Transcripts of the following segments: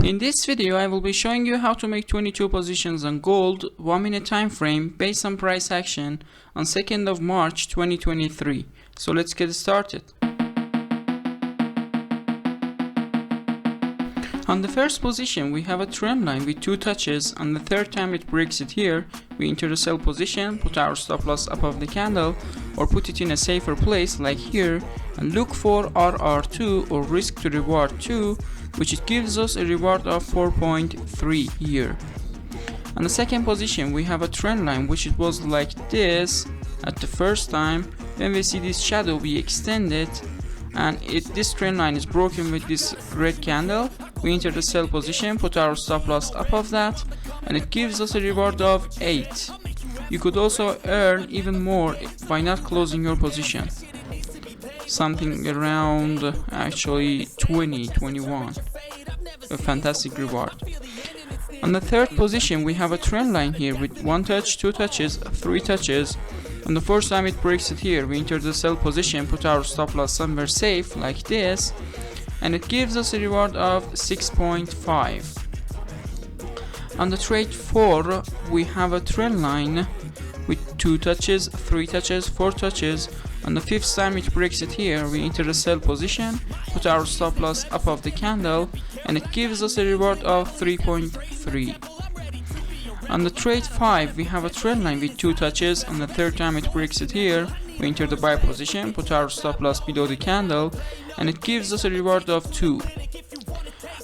In this video, I will be showing you how to make 22 positions on gold 1 minute time frame based on price action on 2nd of March 2023. So let's get started. On the first position, we have a trend line with 2 touches. On the third time it breaks it here, we enter the sell position, put our stop loss above the candle or put it in a safer place like here and look for RR2 or risk to reward 2, which it gives us a reward of 4.3 here. On the second position, we have a trend line which it was like this at the first time. When we see this shadow, we extend it and this trend line is broken with this red candle. We enter the sell position, put our stop loss above that, and it gives us a reward of 8. You could also earn even more by not closing your position. Something around actually 21. A fantastic reward. On the third position, we have a trend line here with 1 touch, 2 touches, 3 touches. On the first time it breaks it here, we enter the sell position, put our stop loss somewhere safe like this, and it gives us a reward of 6.5. On the trade 4, we have a trend line with 2 touches, 3 touches, 4 touches. On the 5th time it breaks it here, we enter the sell position, put our stop loss above the candle, and it gives us a reward of 3.3. On the trade 5, we have a trend line with 2 touches. On the 3rd time it breaks it here, we enter the buy position, put our stop loss below the candle, and it gives us a reward of 2.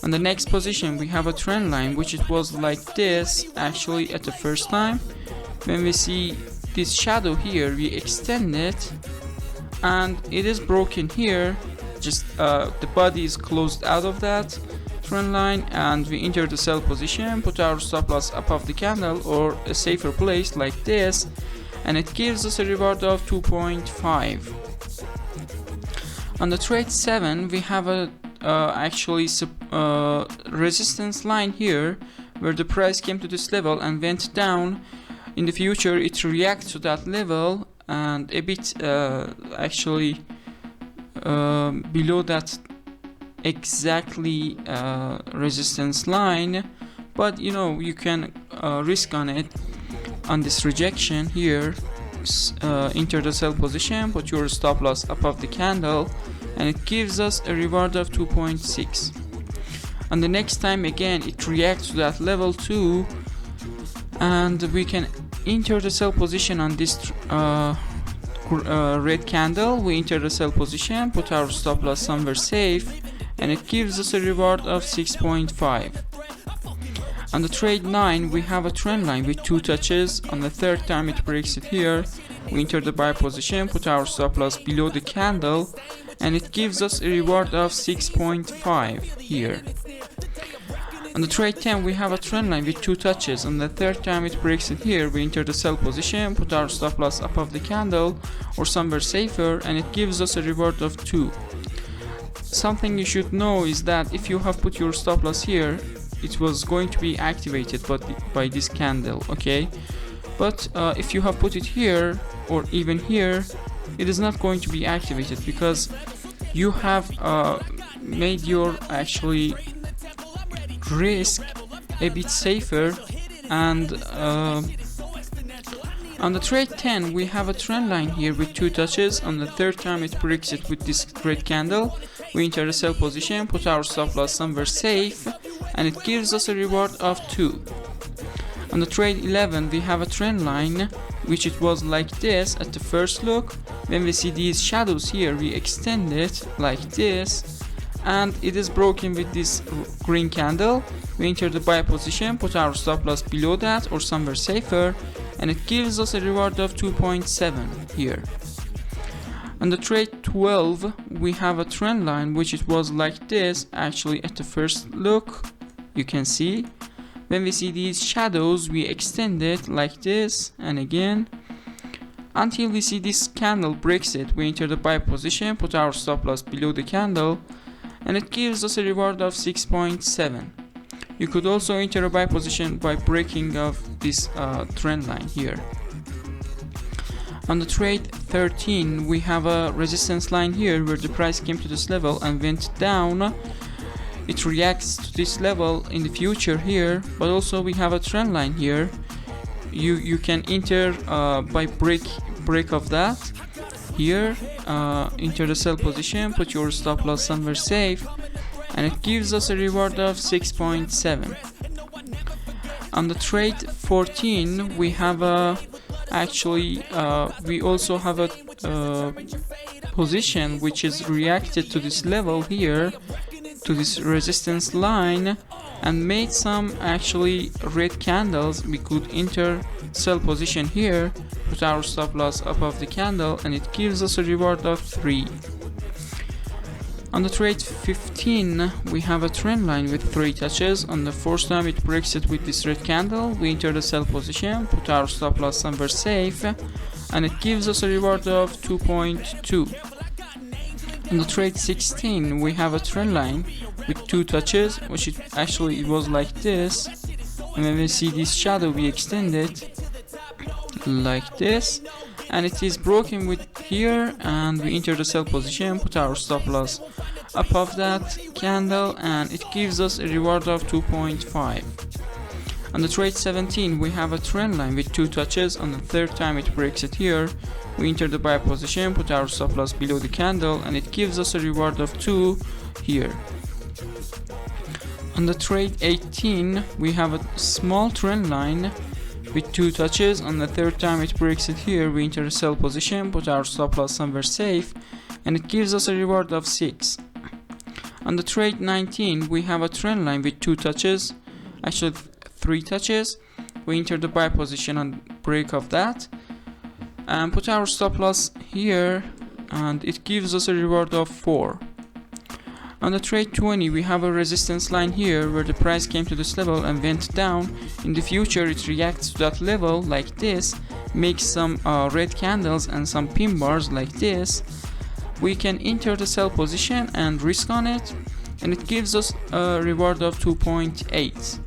On the next position, we have a trend line which it was like this actually at the first time. When we see this shadow here, we extend it and it is broken here. Just the body is closed out of that trend line, and we enter the sell position, put our stop loss above the candle or a safer place like this, and it gives us a reward of 2.5. On the trade 7, we have a resistance line here where the price came to this level and went down. In the future it reacts to that level and a bit below that exactly resistance line, but you can risk on it on this rejection here. Enter the sell position, put your stop loss above the candle, and it gives us a reward of 2.6. And the next time again it reacts to that level too, and we can enter the sell position on this red candle. We enter the sell position, put our stop loss somewhere safe, and it gives us a reward of 6.5. On the trade 9, we have a trend line with 2 touches. On the 3rd time it breaks it here, we enter the buy position, put our stop loss below the candle, and it gives us a reward of 6.5 here. On the trade 10, we have a trend line with 2 touches. On the 3rd time it breaks it here, we enter the sell position, put our stop loss above the candle or somewhere safer, and it gives us a reward of 2. Something you should know is that if you have put your stop loss here, it was going to be activated by this candle, okay? But if you have put it here or even here, it is not going to be activated because you have made your risk a bit safer. And on the trade 10, we have a trend line here with 2 touches. On the 3rd time it breaks it with this red candle, we enter the sell position, put our stop loss somewhere safe, and it gives us a reward of 2. On the trade 11, we have a trend line which it was like this at the first look. When we see these shadows here, we extend it like this, and it is broken with this green candle. We enter the buy position, put our stop loss below that or somewhere safer, and it gives us a reward of 2.7 here. On the trade 12, we have a trend line which it was like this actually at the first look. You can see when we see these shadows, we extend it like this and again until we see this candle breaks it. We enter the buy position, put our stop loss below the candle, and it gives us a reward of 6.7. You could also enter a buy position by breaking of this trend line here. On the trade 13, we have a resistance line here where the price came to this level and went down. it reacts to this level in the future here, but also we have a trend line here. You can enter by break of that here, enter the sell position, put your stop loss somewhere safe, and it gives us a reward of 6.7. On the trade 14 we have a we also have a position which is reacted to this level here, to this resistance line, and made some actually red candles. We could enter sell position here, put our stop loss above the candle, and it gives us a reward of 3. On the trade 15 we have a trend line with 3 touches. On the first time it breaks it with this red candle, we enter the sell position, put our stop loss somewhere safe, and it gives us a reward of 2.2. On the trade 16 we have a trend line with 2 touches, which it was like this, and when we see this shadow we extend it like this, and it is broken with here, and we enter the sell position, put our stop loss above that candle, and it gives us a reward of 2.5. On the trade 17 we have a trend line with 2 touches. On the third time it breaks it here, we enter the buy position, put our stop loss below the candle, and it gives us a reward of 2 here. On the trade 18 we have a small trend line with 2 touches. On the third time it breaks it here, we enter a sell position, put our stop loss somewhere safe, and it gives us a reward of 6. On the trade 19 we have a trend line with 2 touches, actually 3 touches. We enter the buy position on break of that, and put our stop loss here, and it gives us a reward of 4. On the trade 20 we have a resistance line here where the price came to this level and went down. In the future it reacts to that level like this, makes some red candles and some pin bars like this. We can enter the sell position and risk on it, and it gives us a reward of 2.8.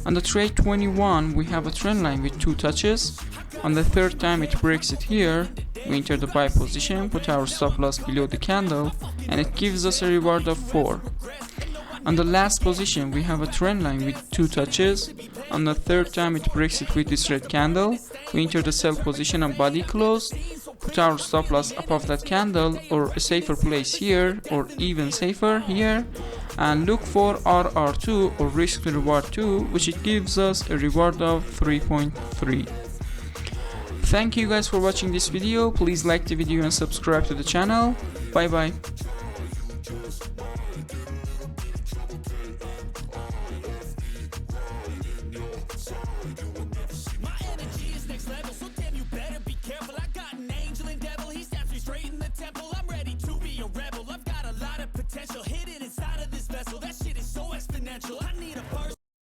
On the trade 21 we have a trend line with 2 touches. On the third time it breaks it here, we enter the buy position, put our stop loss below the candle, and it gives us a reward of 4. On the last position we have a trend line with 2 touches. On the third time it breaks it with this red candle, we enter the sell position on body close, put our stop loss above that candle, or a safer place here, or even safer here, and look for RR2 or risk to reward 2, which it gives us a reward of 3.3. Thank you guys for watching this video. Please like the video and subscribe to the channel. Bye bye. Hidden inside of this vessel, that shit is so exponential.